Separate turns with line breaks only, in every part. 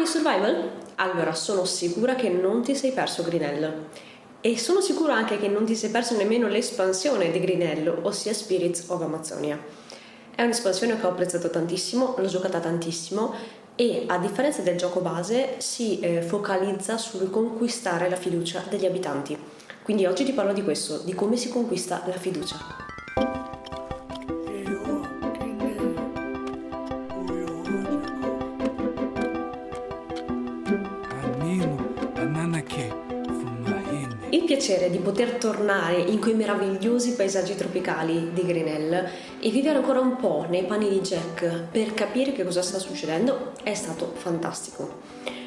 Ami survival? Allora, sono sicura che non ti sei perso Grinell. E sono sicura anche che non ti sei perso nemmeno l'espansione di Grinell, ossia Spirits of Amazonia. È un'espansione che ho apprezzato tantissimo, l'ho giocata tantissimo e a differenza del gioco base si focalizza sul conquistare la fiducia degli abitanti. Quindi oggi ti parlo di questo, di come si conquista la fiducia. Il piacere di poter tornare in quei meravigliosi paesaggi tropicali di Grinell e vivere ancora un po' nei panni di Jack per capire che cosa sta succedendo è stato fantastico.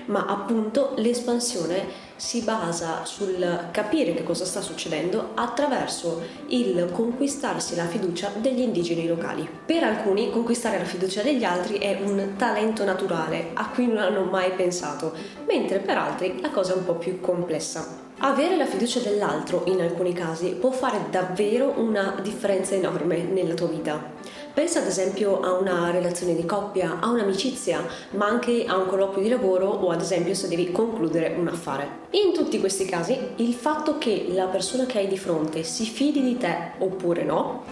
Ma appunto l'espansione si basa sul capire che cosa sta succedendo attraverso il conquistarsi la fiducia degli indigeni locali. Per alcuni conquistare la fiducia degli altri è un talento naturale a cui non hanno mai pensato, mentre per altri la cosa è un po' più complessa. Avere la fiducia dell'altro in alcuni casi può fare davvero una differenza enorme nella tua vita. Pensa ad esempio a una relazione di coppia, a un'amicizia, ma anche a un colloquio di lavoro o ad esempio se devi concludere un affare. In tutti questi casi il fatto che la persona che hai di fronte si fidi di te oppure no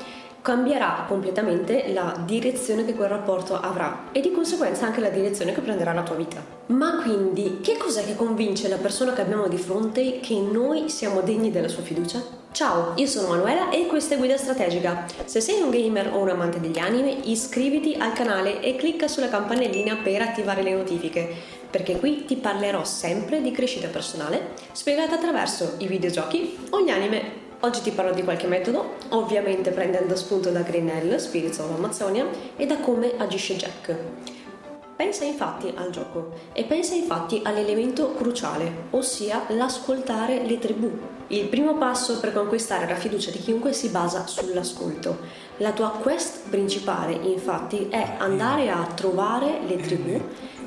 cambierà completamente la direzione che quel rapporto avrà e di conseguenza anche la direzione che prenderà la tua vita. Ma quindi che cos'è che convince la persona che abbiamo di fronte che noi siamo degni della sua fiducia? Ciao, io sono Manuela e questa è Guida Strategica. Se sei un gamer o un amante degli anime, iscriviti al canale e clicca sulla campanellina per attivare le notifiche, perché qui ti parlerò sempre di crescita personale, spiegata attraverso i videogiochi o gli anime. Oggi ti parlo di qualche metodo, ovviamente prendendo spunto da Grinell, Spirits of Amazonia, e da come agisce Jack. Pensa infatti al gioco e pensa infatti all'elemento cruciale, ossia l'ascoltare le tribù. Il primo passo per conquistare la fiducia di chiunque si basa sull'ascolto. La tua quest principale, infatti, è andare a trovare le tribù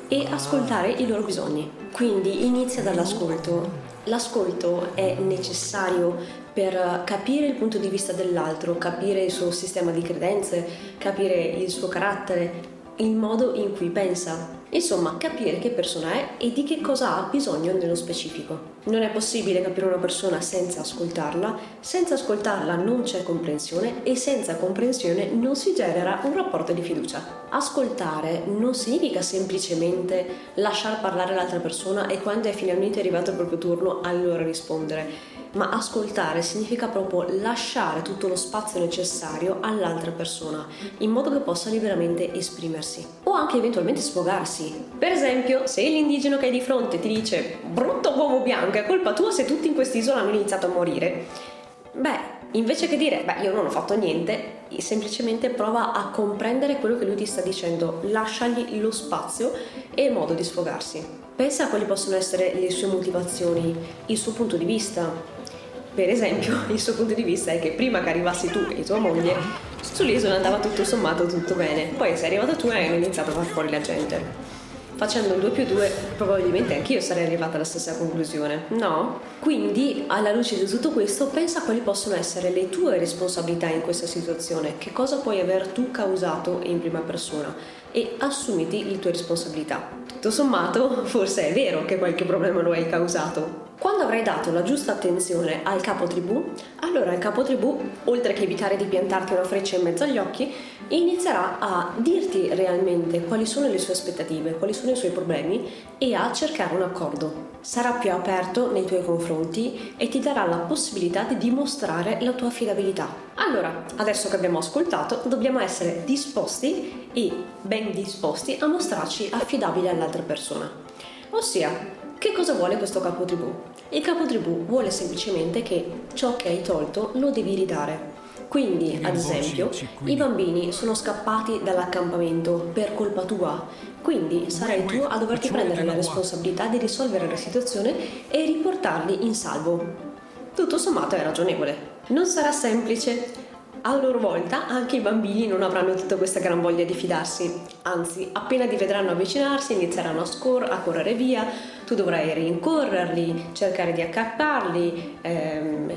e ascoltare i loro bisogni. Quindi inizia dall'ascolto. L'ascolto è necessario per capire il punto di vista dell'altro, capire il suo sistema di credenze, capire il suo carattere, il modo in cui pensa. Insomma, capire che persona è e di che cosa ha bisogno nello specifico. Non è possibile capire una persona senza ascoltarla non c'è comprensione e senza comprensione non si genera un rapporto di fiducia. Ascoltare non significa semplicemente lasciar parlare l'altra persona e quando è finalmente arrivato il proprio turno allora rispondere. Ma ascoltare significa proprio lasciare tutto lo spazio necessario all'altra persona, in modo che possa liberamente esprimersi. O anche eventualmente sfogarsi. Per esempio, se l'indigeno che hai di fronte ti dice «Brutto uomo bianco, è colpa tua se tutti in quest'isola hanno iniziato a morire», invece che dire «Beh, io non ho fatto niente», semplicemente prova a comprendere quello che lui ti sta dicendo, lasciagli lo spazio e il modo di sfogarsi. Pensa a quali possono essere le sue motivazioni, il suo punto di vista. Per esempio, il suo punto di vista è che prima che arrivassi tu e tua moglie, sull'isola andava tutto sommato tutto bene, poi sei arrivata tu e hanno iniziato a far fuori la gente. Facendo il 2 più 2 probabilmente anch'io sarei arrivata alla stessa conclusione, no? Quindi, alla luce di tutto questo, pensa a quali possono essere le tue responsabilità in questa situazione, che cosa puoi aver tu causato in prima persona e assumiti le tue responsabilità. Tutto sommato, forse è vero che qualche problema lo hai causato. Quando avrai dato la giusta attenzione al capo tribù, allora il capo tribù, oltre che evitare di piantarti una freccia in mezzo agli occhi, inizierà a dirti realmente quali sono le sue aspettative, quali sono i suoi problemi e a cercare un accordo. Sarà più aperto nei tuoi confronti e ti darà la possibilità di dimostrare la tua affidabilità. Allora, adesso che abbiamo ascoltato, dobbiamo essere disposti e ben disposti a mostrarci affidabili all'altra persona. Ossia, che cosa vuole questo capo tribù? Il capo tribù vuole semplicemente che ciò che hai tolto lo devi ridare. Quindi, ad esempio, i bambini sono scappati dall'accampamento per colpa tua, quindi sarai tu a doverti prendere la responsabilità di risolvere la situazione e riportarli in salvo. Tutto sommato è ragionevole. Non sarà semplice. A loro volta anche i bambini non avranno tutta questa gran voglia di fidarsi. Anzi, appena ti vedranno avvicinarsi inizieranno a correre via, tu dovrai rincorrerli, cercare di accapparli,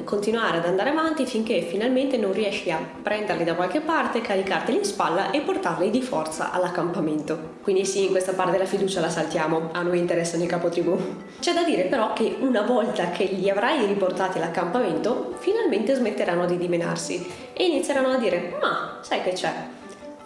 continuare ad andare avanti finché finalmente non riesci a prenderli da qualche parte, caricarteli in spalla e portarli di forza all'accampamento. Quindi sì, in questa parte della fiducia la saltiamo, a noi interessano i capotribù. C'è da dire però che una volta che li avrai riportati all'accampamento, finalmente smetteranno di dimenarsi e inizieranno a dire: ma sai che c'è?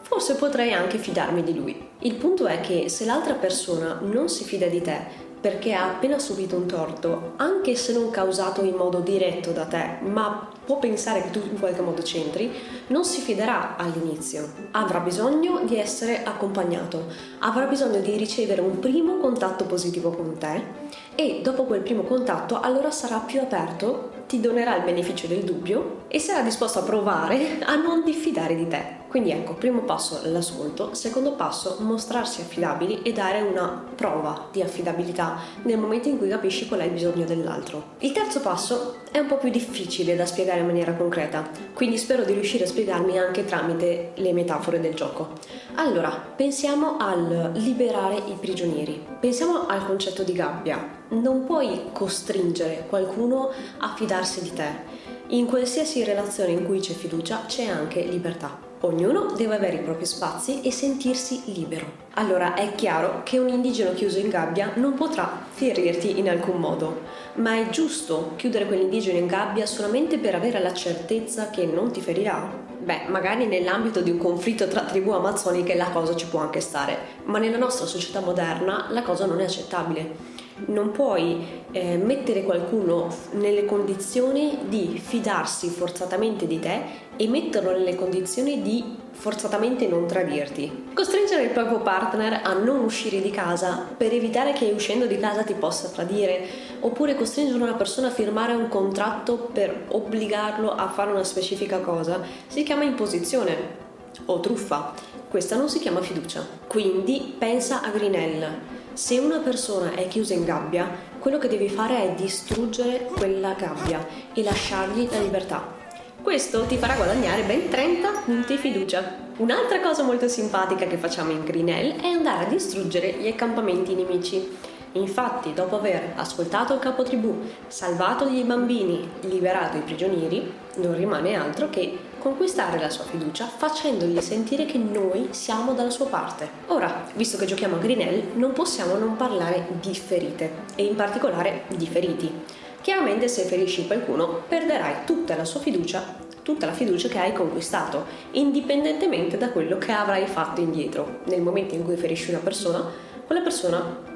Forse potrei anche fidarmi di lui. Il punto è che se l'altra persona non si fida di te perché ha appena subito un torto, anche se non causato in modo diretto da te, ma può pensare che tu in qualche modo c'entri, non si fiderà all'inizio. Avrà bisogno di essere accompagnato, avrà bisogno di ricevere un primo contatto positivo con te e dopo quel primo contatto allora sarà più aperto, ti donerà il beneficio del dubbio e sarà disposto a provare a non diffidare di te. Quindi ecco, primo passo l'ascolto, secondo passo mostrarsi affidabili e dare una prova di affidabilità nel momento in cui capisci qual è il bisogno dell'altro. Il terzo passo è un po' più difficile da spiegare in maniera concreta, quindi spero di riuscire a spiegarmi anche tramite le metafore del gioco. Allora, pensiamo al liberare i prigionieri, pensiamo al concetto di gabbia. Non puoi costringere qualcuno a fidarsi di te. In qualsiasi relazione in cui c'è fiducia c'è anche libertà. Ognuno deve avere i propri spazi e sentirsi libero. Allora è chiaro che un indigeno chiuso in gabbia non potrà ferirti in alcun modo, ma è giusto chiudere quell'indigeno in gabbia solamente per avere la certezza che non ti ferirà? Beh, magari nell'ambito di un conflitto tra tribù amazzoniche la cosa ci può anche stare, ma nella nostra società moderna la cosa non è accettabile. Non puoi mettere qualcuno nelle condizioni di fidarsi forzatamente di te e metterlo nelle condizioni di forzatamente non tradirti. Costringere il proprio partner a non uscire di casa per evitare che uscendo di casa ti possa tradire, oppure costringere una persona a firmare un contratto per obbligarlo a fare una specifica cosa, si chiama imposizione o truffa. Questa non si chiama fiducia. Quindi pensa a Grinell. Se una persona è chiusa in gabbia, quello che devi fare è distruggere quella gabbia e lasciargli la libertà. Questo ti farà guadagnare ben 30 punti fiducia. Un'altra cosa molto simpatica che facciamo in Grinell è andare a distruggere gli accampamenti nemici. Infatti, dopo aver ascoltato il capotribù, salvato i bambini, liberato i prigionieri, non rimane altro che conquistare la sua fiducia facendogli sentire che noi siamo dalla sua parte. Ora, visto che giochiamo a Grinell, non possiamo non parlare di ferite, e in particolare di feriti. Chiaramente se ferisci qualcuno perderai tutta la sua fiducia, tutta la fiducia che hai conquistato, indipendentemente da quello che avrai fatto indietro. Nel momento in cui ferisci una persona, quella persona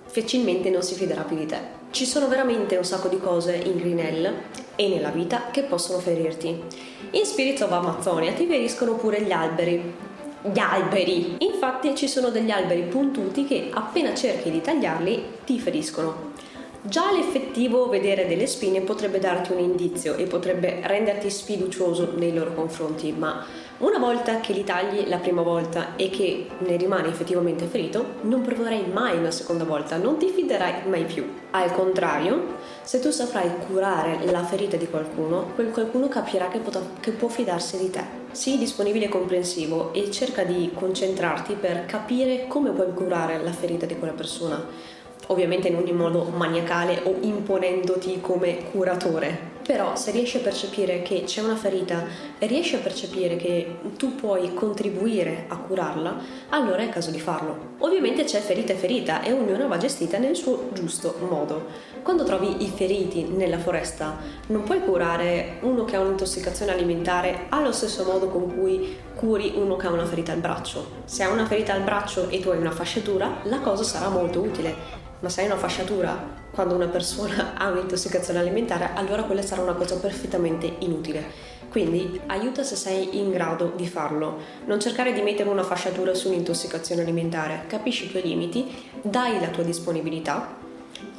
facilmente non si fiderà più di te. Ci sono veramente un sacco di cose in Grinell e nella vita che possono ferirti. In Spirits of Amazonia ti feriscono pure gli alberi. Gli alberi! Infatti ci sono degli alberi puntuti che appena cerchi di tagliarli ti feriscono. Già l'effettivo vedere delle spine potrebbe darti un indizio e potrebbe renderti sfiducioso nei loro confronti, ma una volta che li tagli la prima volta e che ne rimani effettivamente ferito, non proverai mai una seconda volta, non ti fiderai mai più. Al contrario, se tu saprai curare la ferita di qualcuno, quel qualcuno capirà che può fidarsi di te. Sii disponibile e comprensivo e cerca di concentrarti per capire come puoi curare la ferita di quella persona. Ovviamente non in modo maniacale o imponendoti come curatore, però se riesci a percepire che c'è una ferita e riesci a percepire che tu puoi contribuire a curarla, allora è il caso di farlo. Ovviamente c'è ferita e ferita e ognuna va gestita nel suo giusto modo. Quando trovi i feriti nella foresta, non puoi curare uno che ha un'intossicazione alimentare allo stesso modo con cui curi uno che ha una ferita al braccio. Se ha una ferita al braccio e tu hai una fasciatura, la cosa sarà molto utile. Ma se hai una fasciatura quando una persona ha un'intossicazione alimentare, allora quella sarà una cosa perfettamente inutile. Quindi aiuta se sei in grado di farlo. Non cercare di mettere una fasciatura su un'intossicazione alimentare. Capisci i tuoi limiti, dai la tua disponibilità,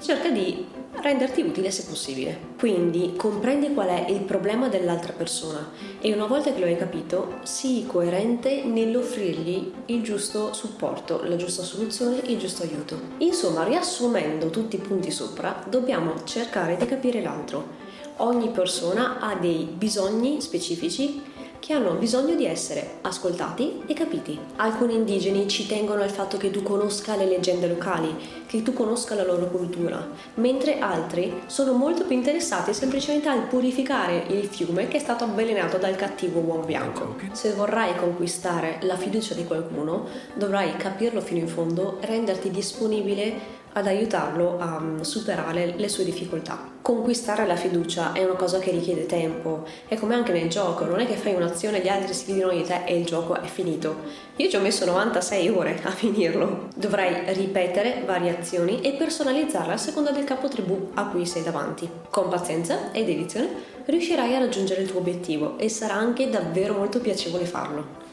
cerca di renderti utile se possibile. Quindi comprendi qual è il problema dell'altra persona e una volta che lo hai capito, sii coerente nell'offrirgli il giusto supporto, la giusta soluzione, il giusto aiuto. Insomma, riassumendo tutti i punti sopra, dobbiamo cercare di capire l'altro. Ogni persona ha dei bisogni specifici, che hanno bisogno di essere ascoltati e capiti. Alcuni indigeni ci tengono al fatto che tu conosca le leggende locali, che tu conosca la loro cultura, mentre altri sono molto più interessati semplicemente al purificare il fiume che è stato avvelenato dal cattivo uomo bianco. Se vorrai conquistare la fiducia di qualcuno, dovrai capirlo fino in fondo e renderti disponibile ad aiutarlo a superare le sue difficoltà. Conquistare la fiducia è una cosa che richiede tempo, è come anche nel gioco, non è che fai un'azione e gli altri si fidano di te e il gioco è finito. Io ci ho messo 96 ore a finirlo. Dovrai ripetere varie azioni e personalizzarle a seconda del capotribù a cui sei davanti. Con pazienza e dedizione riuscirai a raggiungere il tuo obiettivo e sarà anche davvero molto piacevole farlo.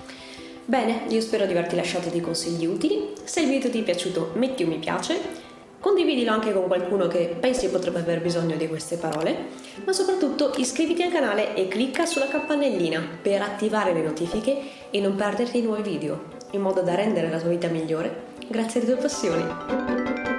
Bene, io spero di averti lasciato dei consigli utili. Se il video ti è piaciuto metti un mi piace, condividilo anche con qualcuno che pensi potrebbe aver bisogno di queste parole, ma soprattutto iscriviti al canale e clicca sulla campanellina per attivare le notifiche e non perderti i nuovi video, in modo da rendere la tua vita migliore grazie alle tue passioni.